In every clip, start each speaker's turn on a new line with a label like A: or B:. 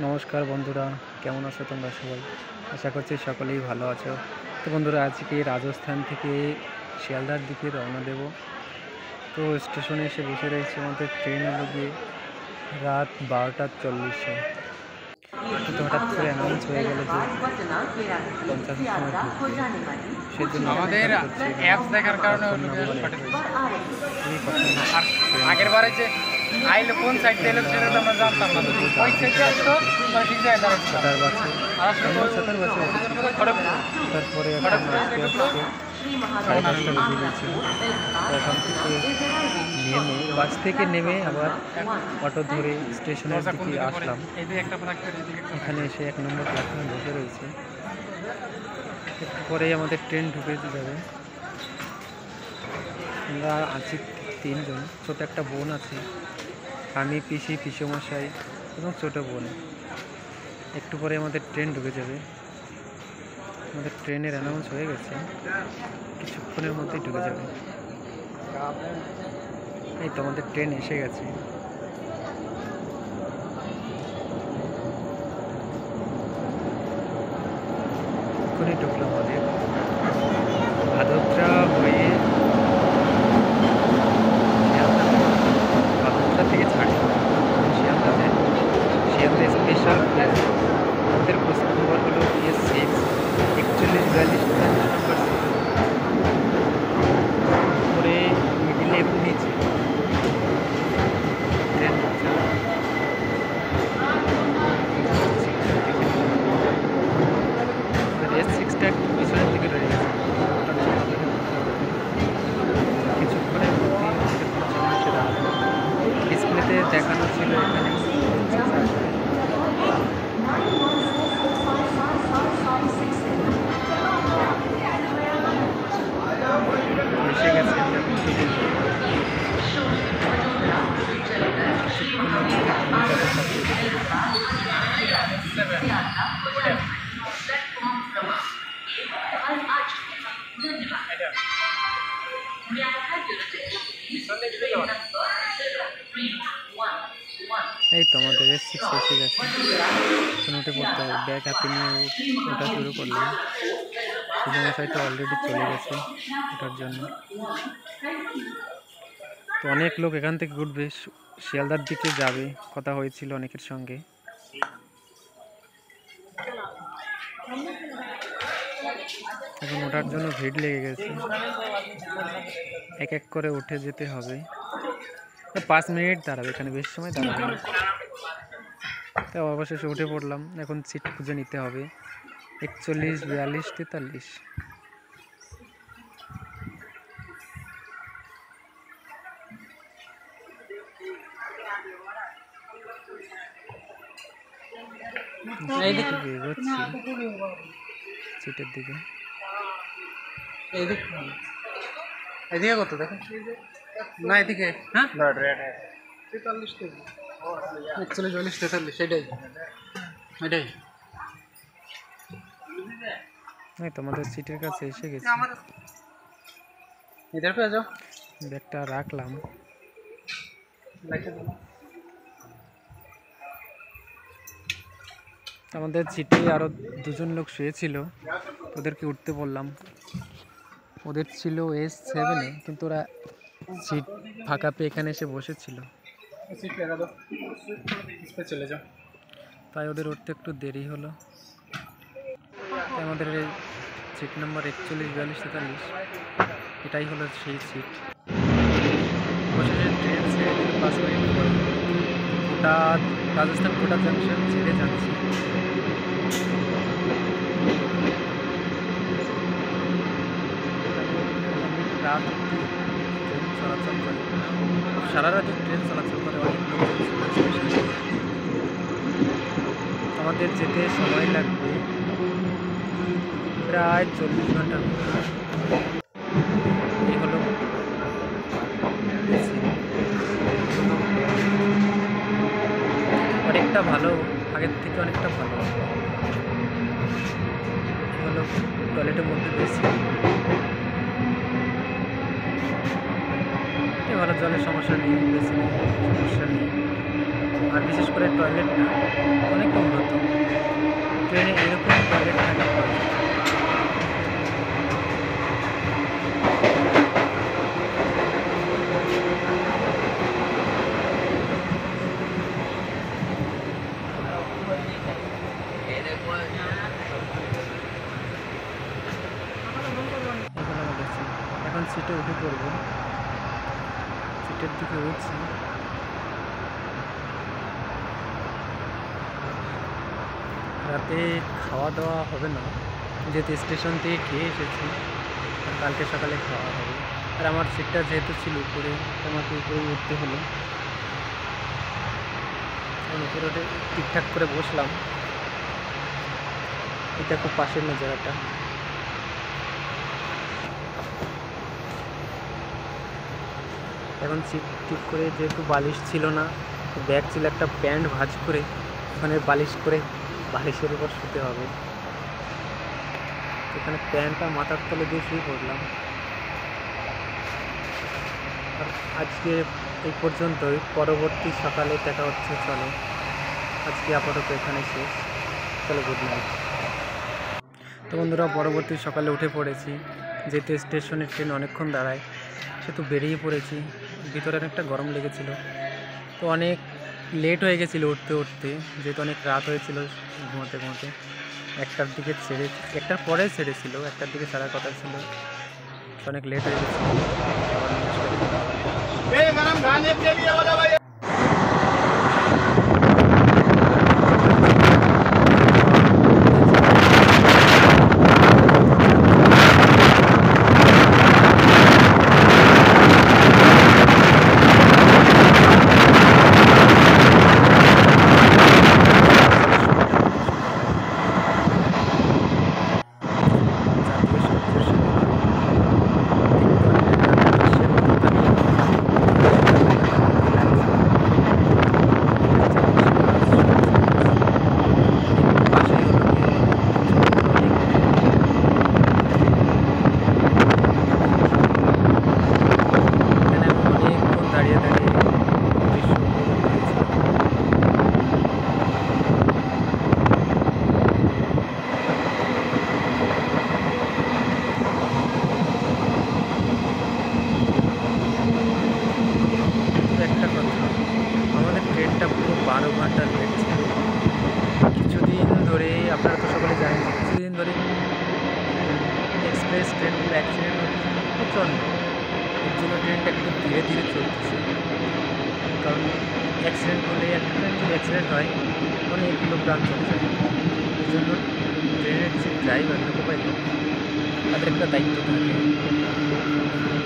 A: নমস্কার বন্ধুরা, কেমন আছো তোমরা সবাই? আশা করছি সকলেই ভালো আছো। তো বন্ধুরা, আজকে রাজস্থান থেকে শিয়ালদার দিকে রওনা দেব। তো স্টেশনে এসে বসে রয়েছে, আমাদের ট্রেন হলো গিয়ে রাত 12:40-এ। কিন্তু হঠাৎ করে অ্যানাউন্স হয়ে গেল যে 50-এর সময় ঢুকবে, সেজন্য
B: আমাদের অ্যাপস দেখার কারণে আগের বারে যে আইলো কোন সাইড থেকে এলো সেটা তো আমরা জানতাম না। ওই সাইডে আসতো ঠিক জায়গায়
A: ছটার বাসে তারপরে এখন আস্তে আস্তে 5:30 বেজে গেছে। এখান থেকে বাস থেকে নেমে আবার অটো ধরে স্টেশনের দিকে আসলাম। এখানে এসে 1 নম্বর প্ল্যাটফর্মে বসে রয়েছে। একটু পরেই আমাদের ট্রেন ঢুকে যাবে। আমরা আছি 3 জন, ছোট একটা বোন আছে, আমি, পিসেমশাই এবং ছোট বোন। একটু পরে আমাদের ট্রেন ঢুকে যাবে। আমাদের ট্রেনের অ্যানাউন্স হয়ে গেছে, কিছুক্ষণের মধ্যেই ঢুকে যাবে। এই তো আমাদের ট্রেন এসে গেছে। এক্ষুনি ঢুকলো আমাদের ভাদোদরা হয়ে ভাদোদরা থেকে ছাড়ে শিয়ালদা স্পেশাল ট্রেন। আমাদের কোচ নম্বর হলো PS6 4142 নম্বর সিট। উপরে মিডিলে এবং নিচে ট্রেন S6টা একটু পিছনের দিকে রয়ে গেছে। কিছুক্ষণের মধ্যেই আমাদের পৌঁছানো সেটা ডিসপ্লেতে দেখানো ছিল এখানে এসে গেছে। এই তো আমাদের S6 এসে গেছে। এখন উঠে পড়তে হবে। ব্যাগ হাতে নিয়ে ওঠা শুরু করলাম। পিসেমশাই তো অলরেডি চলে গেছে ওঠার জন্য। তো অনেক লোক এখান থেকে উঠবে, শিয়ালদার দিকে যাবে, কথা হয়েছিল অনেকের সঙ্গে। এখন ওঠার জন্য ভিড় লেগে গেছে, এক এক করে উঠে যেতে হবে। 5 মিনিট দাঁড়াবে, এখানে বেশি সময় দাঁড়াবে না। তো অবশেষে উঠে পড়লাম। এখন সিট খুঁজে নিতে হবে 41, 42, 43। এগোচ্ছি সিটের দিকে।
B: এদিকে কত দেখো না, এদিকে হ্যাঁ 43 থেকে 41, 42, 43 এটাই।
A: তোমাদের সিটের কাছে এসে গেছি।
B: इधर पे आ जाओ।
A: ব্যাগটা রাখলাম। আমাদের সিটে আরো 2 জন লোক শুয়েছিল, ওদেরকে উঠতে বললাম। ওদের ছিল S7-এ, কিন্তু ওরা সিট ফাঁকা পেয়ে এখানে এসে বসেছিল।
B: চলে যাও।
A: তাই ওদের উঠতে একটু দেরি হলো। তাই আমাদের এই সিট নাম্বার 41, 42, 43 এটাই হলো সেই সিট। অবশেষে ট্রেন ছেড়ে দিল 5 মিনিট পরে। রাজস্থান কোটা জাংশন ছেড়ে যাচ্ছি। রাত অবধি ট্রেন চলাচল করে, সারা রাতে ট্রেন চলাচল করে। অনেক লোক আমাদের যেতে সময় লাগবে প্রায় 40 ঘন্টার মতো। এই হলো অনেকটা ভালো, আগের থেকে অনেকটা ভালো। হলো টয়লেটের মধ্যে বেশি ভালো, জলের সমস্যা নেই, বেশি সমস্যা নেই। আর বিশেষ করে টয়লেটটা অনেক সিটে উঠে পড়বো, সিটের দিকে উঠছি। রাতে খাওয়া দাওয়া হবে না, যেহেতু স্টেশন থেকে খেয়ে এসেছি, আর কালকে সকালে খাওয়া হবে। আর আমার সিটটা যেহেতু ছিল উপরে, তো আমাকে উপরে উঠতে হলো। উপরে উঠে ঠিকঠাক করে বসলাম। এটা খুব পাশের নজারাটা। এখন সিট ঠিক করে, যেহেতু বালিশ ছিল না, ব্যাগ ছিল, একটা প্যান্ট ভাঁজ করে ওখানে বালিশ করে বালিশের উপর শুতে হবে। এখানে প্যান্টটা মাথার তলে দিয়ে শুয়ে পড়লাম। আর আজকে এই পর্যন্তই, পরবর্তী সকালে দেখা হচ্ছে। চলো আজকে আপাতত এখানে শেষ। চলো, গুড নাইট। তো বন্ধুরা, পরবর্তী সকালে উঠে পড়েছি। যেহেতু স্টেশনের ট্রেন অনেকক্ষণ দাঁড়ায়, সেহেতু বেরিয়ে পড়েছি। ভিতরে অনেকটা গরম লেগেছিল, তো অনেক লেট হয়ে গেছিলো উঠতে উঠতে, যেহেতু অনেক রাত হয়েছিল। ঘুমাতে ঘুমাতে 1টার দিকে ছেড়ে, 1টার পরে ছেড়েছিল, 1টার দিকে ছাড়ার কথা ছিল, তো অনেক লেট হয়ে গেছিলো। একটা কথা, আমাদের ট্রেনটা পুরো 12 ঘন্টার লেট ছিল। কিছুদিন ধরে, আপনারা তো সকলে জানেন, কিছুদিন ধরে এক্সপ্রেস ট্রেনগুলো অ্যাক্সিডেন্ট হচ্ছে প্রচণ্ড। এর জন্য ট্রেনটা একটু ধীরে ধীরে চলতেছে, কারণ অ্যাক্সিডেন্ট হলে, একটা ট্রেন যদি অ্যাক্সিডেন্ট হয় অনেক লোক প্রাণ চলে যায়। এই জন্য ট্রেনের যে ড্রাইভার, লোকো পাইলট, তাদের একটা দায়িত্ব থাকে।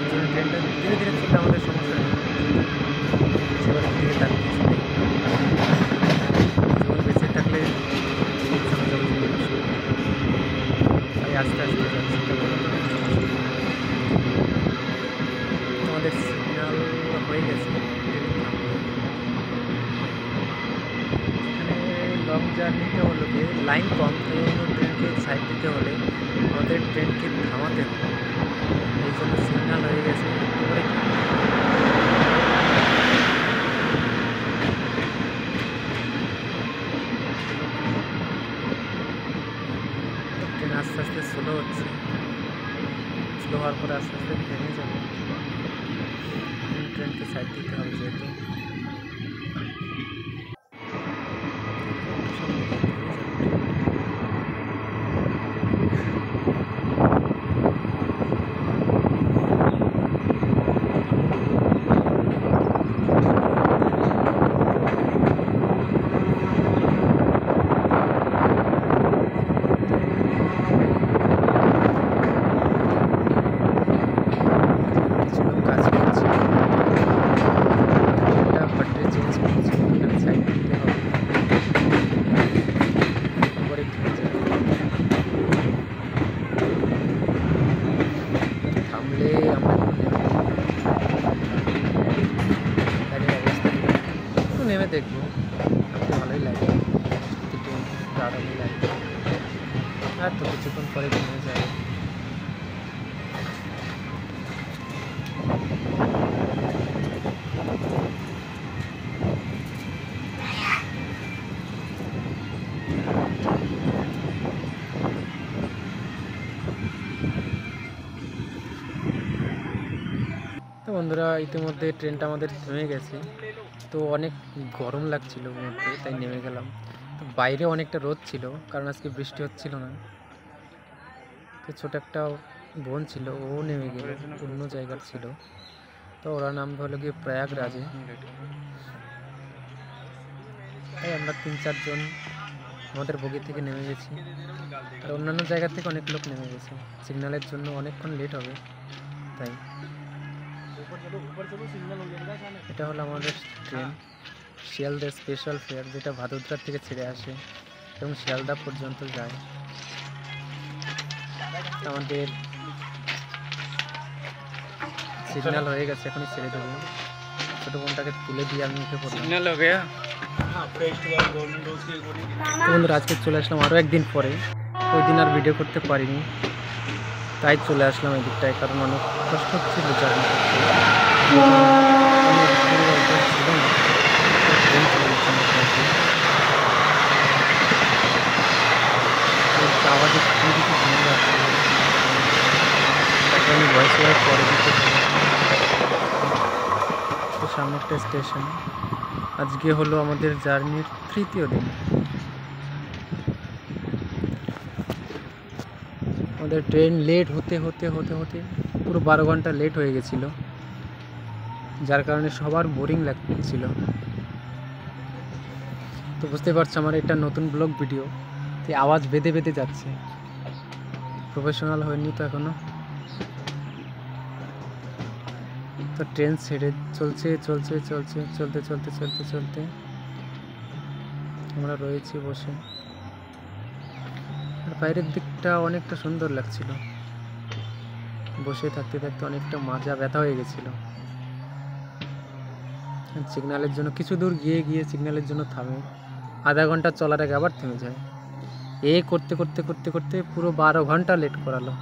A: এই জন্য ট্রেনটা ধীরে ধীরে চললে আমাদের সমস্যা নেই, সেবারের দিকে তার কিছু নেই। জীবন বেঁচে থাকলে তাই আস্তে আস্তে যাচ্ছি। আমাদের সিগন্যাল হয়ে গেছে, এখানে লং জার্নিতে হলো গিয়ে লাইন কম, এই জন্য ট্রেনকে সাইড দিতে হলে আমাদের ট্রেনকে থামাতে হবে। এই জন্য সিগন্যাল হয়ে গেছে। ট্রেন আস্তে আস্তে স্লো হচ্ছে, স্লো হওয়ার পরে আস্তে আস্তে থেমে যাবে। ট্রেনকে সাইড দিতে হবে যেহেতু। নেমে দেখবো, ভালোই লাগে, আরামই লাগে। আর তো কিছুক্ষণ পরে ঘুমিয়ে যাবে। তো বন্ধুরা, ইতিমধ্যে ট্রেনটা আমাদের থেমে গেছে। তো অনেক গরম লাগছিল মধ্যে, তাই নেমে গেলাম। তো বাইরে অনেকটা রোদ ছিল, কারণ আজকে বৃষ্টি হচ্ছিল না। তো ছোট একটা বোন ছিল, ও নেমে গেল, অন্য জায়গার ছিল। তো ওরা নাম হলো গিয়ে প্রয়াগরাজে। তাই আমরা 3-4 জন আমাদের বগি থেকে নেমে গেছি, আর অন্যান্য জায়গা থেকে অনেক লোক নেমে গেছে। সিগন্যালের জন্য অনেকক্ষণ লেট হবে, তাই এটা হলো আমাদের ট্রেন, শিয়ালদা স্পেশাল ফেয়ার, যেটা ভাদোদরা থেকে ছেড়ে আসে এবং শিয়ালদা পর্যন্ত যায়। আমাদের সিগন্যাল হয়ে গেছে, এখনই ছেড়ে দেবো। ছোটো বোনটাকে তুলে দিয়ে আমি উঠে পড়লাম।
B: সিগন্যাল হয়ে গেছে।
A: তো বন্ধুরা, আজকে চলে আসলাম আরও একদিন পরে। ওই দিন আর ভিডিও করতে পারিনি, তাই চলে আসলাম এই দিকটায়, কারণ অনেক কষ্ট হচ্ছিল জার্নি করতে। ছিল না, ট্রেন চলে যাচ্ছে মোটামুটি। আওয়াজে খুবই কিছু শোনা যাচ্ছে, তাকে আমি ভয়েস ওভার পরে দিতে। তো সামনে একটা স্টেশন। আজকে হলো আমাদের জার্নির 3য় দিন। আমাদের ট্রেন লেট হতে হতে হতে হতে পুরো 12 ঘন্টা লেট হয়ে গেছিল, যার কারণে সবার বোরিং লাগছিল। তো বুঝতে পারছো, আমার এটা নতুন ব্লগ ভিডিও, যে আওয়াজ বেঁধে বেঁধে যাচ্ছে, প্রফেশনাল হয়নি তো এখনো। তো ট্রেন ছেড়ে চলছে চলছে চলছে চলতে চলতে চলতে চলতে আমরা রয়েছি বসে। আর বাইরের দিকটা অনেকটা সুন্দর লাগছিল, বসে থাকতে থাকতে অনেকটা মাজা ব্যথা হয়ে গেছিল। সিগন্যালের জন্য কিছু দূর গিয়ে গিয়ে সিগন্যালের জন্য থামে, আধা ঘন্টা চলার আগে আবার থেমে যায়। এই করতে করতে করতে করতে পুরো 12 ঘন্টা লেট করালো।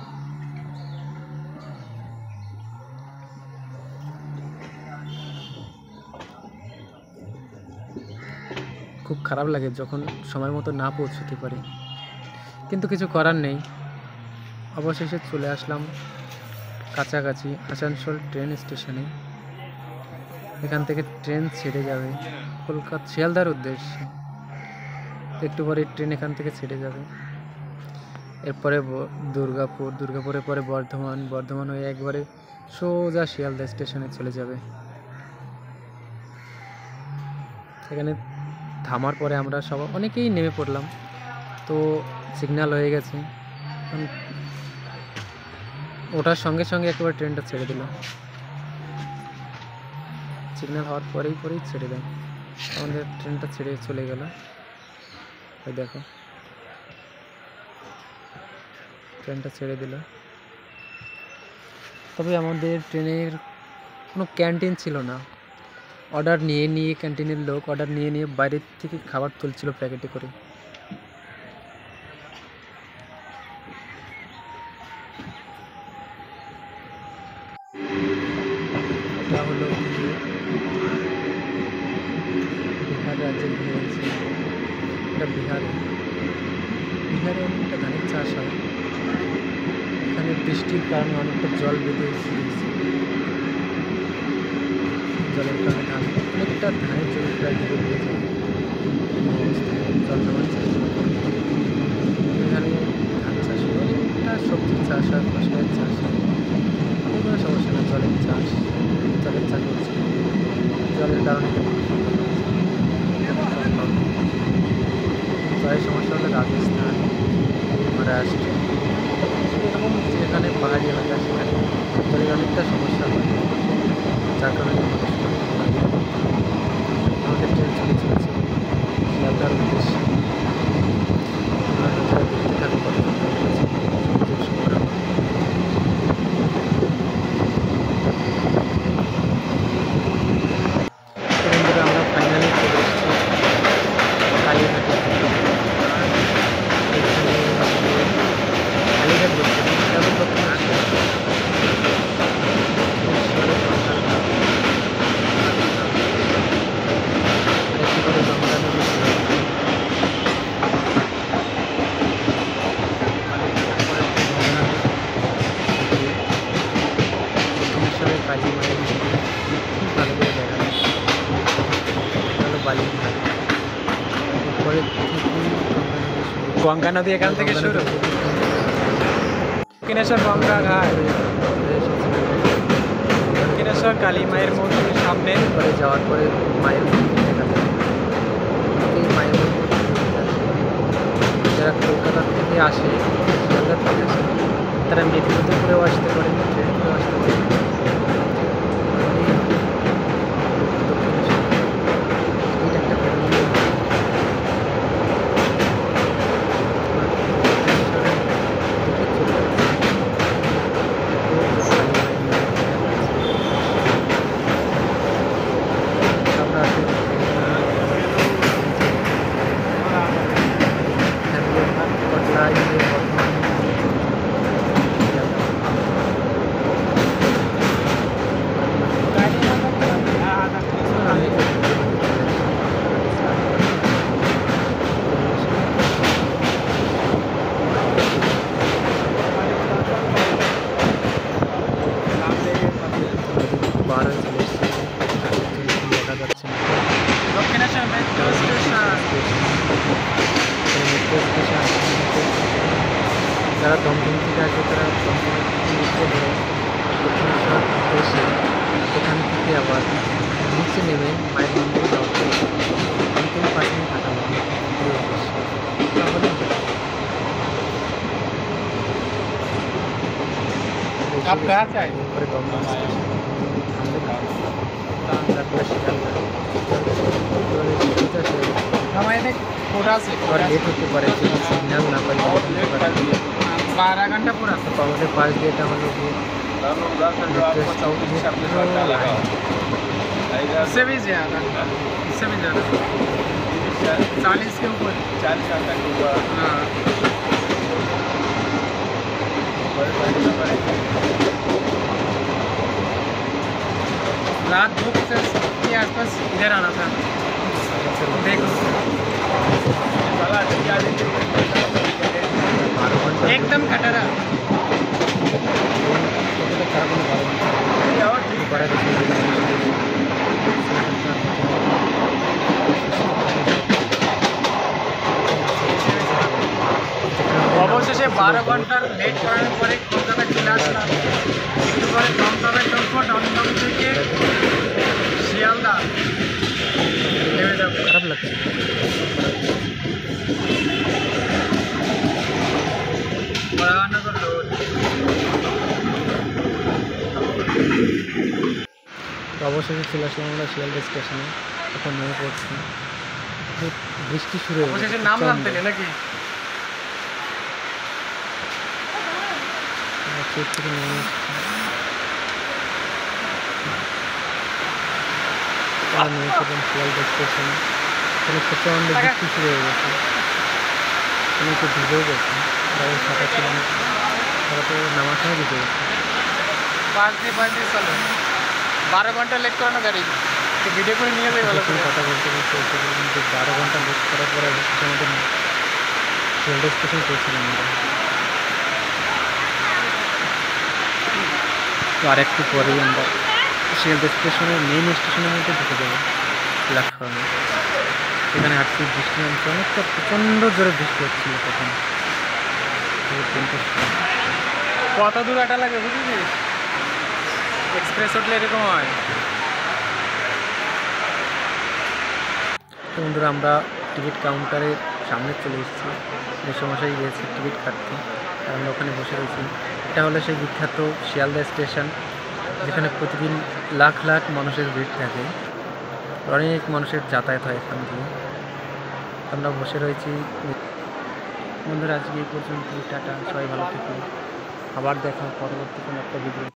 A: খুব খারাপ লাগে যখন সময় মতো না পৌঁছতে পারি, কিন্তু কিছু করার নেই। অবশেষে চলে আসলাম কাছাকাছি আসানসোল ট্রেন স্টেশনে। এখান থেকে ট্রেন ছেড়ে যাবে কলকাতা শিয়ালদার উদ্দেশ্যে। একটু পরে ট্রেন এখান থেকে ছেড়ে যাবে, এরপরে দুর্গাপুর, দুর্গাপুরের পরে বর্ধমান, বর্ধমান হয়ে একবারে সোজা শিয়ালদা স্টেশনে চলে যাবে। এখানে থামার পরে আমরা সবাই অনেকেই নেমে পড়লাম। তো সিগন্যাল হয়ে গেছে, ওটার সঙ্গে সঙ্গে একেবারে ট্রেনটা ছেড়ে দিল। সিগন্যাল হওয়ার পরেই ছেড়ে দেয়। আমাদের ট্রেনটা ছেড়ে চলে গেল। ওই দেখো, ট্রেনটা ছেড়ে দিল। তবে আমাদের ট্রেনের কোনো ক্যান্টিন ছিল না। অর্ডার নিয়ে নিয়ে ক্যান্টিনের লোক অর্ডার নিয়ে নিয়ে বাইরের থেকে খাবার তুলছিল প্যাকেটে করে। এটা হলো বিহার রাজ্যের ঘুরেছি। এটা বিহারে অনেকটা ধানের চাষ হয়। এখানে বৃষ্টির কারণে অনেকটা জল বেঁধে গেছে, জলের কারণে ধান অনেকটা ধানের জমি প্রায় ডুবে দিয়ে যায়। জল নামাচ্ছে। এখানে ধান চাষ হয়, অনেকটা সবজির চাষ হয়, ফসলের চাষ হয়। কোনো সমস্যা না, জলের চাষ হচ্ছে। জলের কারণে জলের সমস্যা হলে রাজস্থান, মহারাষ্ট্র, এরকম যেখানে পাহাড়ি এলাকা সেখানে জলের অনেকটা সমস্যা হয়, যার কারণে আমাদের ট্রেন চলে চলেছে শিয়ালদার উদ্দেশ্যে। দেখতে থাকো কত আমরা ফাইনালি চলে এসেছি কালীঘাটে। কালীঘাট বলছি কালী মায়ের খুব ভালো করে দেখা যায়। ভালো বালিঘাট, এরপরে গঙ্গা নদী
B: এখান থেকে শুরু। দক্ষিণেশ্বর গঙ্গা ঘাট, দক্ষিণেশ্বর কালী মায়ের মন্দিরের সামনে।
A: পরে যাওয়ার পরে মায়ের মন্দির দেখা যায়। এই মায়ের মন্দির দেখতে আসে। যারা কলকাতা থেকে আসে, শিয়ালদা থেকে আসে, তারা মেট্রোতে করেও আসতে পারে, ট্রেনে করেও আসতে পারে। এইটা একটা ফেরোমন।
B: Dakshineswar metro station.
A: যারা দমদম থেকে আসে তারা দমদমের থেকে নিচে ধরে দক্ষিণেশ্বর এসে সেখান থেকে আবার নিচে নেমে মায়ের মন্দিরে যাওয়া যায়। 3 থেকে 5 মিনিট হাঁটা লাগে তাহলে
B: आप कहाँ से आए?
A: পরে দমদম স্টেশন তারপরে শিয়ালদা।
B: हमारे थे पूरा से
A: আবার লেট হতে পারে, যদি সিগন্যাল না পাই তাহলে হতে পারে।
B: 12 घंटा पूरा।
A: তো আমাদের পাশ দিয়ে এটা হলো যে
B: इससे भी ज़्यादा, इससे भी ज़्यादा 40 के ऊपर।
C: 40 घंटा के ऊपर।
B: हाँ, रात 2 बजे के आसपास इधर आना था। देखो
A: 12 ঘন্টা
B: एकदम कटरा। অবশেষে 12 ঘন্টার লেট করার পরে কলকাতা চলে আসলাম। এরপরে দমদমে ঢুকবো, দমদম থেকে শিয়ালদা নেমে যাবো।
A: খারাপ লাগছে।
B: বরানগর রোড।
A: তো অবশেষে চলে আসলাম আমরা শিয়ালদা স্টেশনে। এখন নেমে পড়ছি। বৃষ্টি শুরু হয়ে
B: অবশেষে
A: গেছে।
B: নামলাম তাহলে নাকি?
A: ট্রেন থেকে নেমে এসেছি। আমরা নেমে পড়লাম শিয়ালদা স্টেশনে। এখানে প্রচণ্ড বৃষ্টি শুরু হয়ে গেছে। আমি একটু ভিজেও গেছি, গাড়ির ফাঁকা ছিল না, তারা তো নামার সময় ভিজে গেছে।
B: 5 দিয়ে চলো। 12 ঘন্টা লেট করানো গাড়ি, তো ভিডিও করে নিয়ে যাই ভালো করে।
A: কথা বলতে বলতে এসে বললাম যে 12 ঘন্টা লেট করার পরে অবশেষে আমাদের শিয়ালদা স্টেশন পৌঁছলাম আমরা। তো আর একটু পরেই আমরা শিয়ালদা স্টেশনের মেইন স্টেশনের মধ্যে ঢুকে যাবো, প্ল্যাটফর্মে। সেখানে হাঁটছি, বৃষ্টি নামছে, অনেকটা প্রচণ্ড জোরে বৃষ্টি হচ্ছিল তখন। ট্রেনটা
B: কত দূর হাঁটা লাগে বুঝেছিস? এক্সপ্রেস উঠলে এরকম হয়।
A: তো বন্ধুরা আমরা টিকিট কাউন্টারের সামনে চলে এসেছি। মেসোমশাই গিয়েছে টিকিট কাটতে, আর আমরা ওখানে বসে রয়েছি। এটা হলো সেই বিখ্যাত শিয়ালদা স্টেশন, যেখানে প্রতিদিন লাখ লাখ মানুষের ভিড় থাকে, অনেক মানুষের যাতায়াত হয় এখান দিয়ে। আমরা বসে রয়েছি। বন্ধুরা আজকে এই পর্যন্ত, টাটা, সবাই ভালো থেকো, আবার দেখা পরবর্তী কোনো একটা ভিডিও।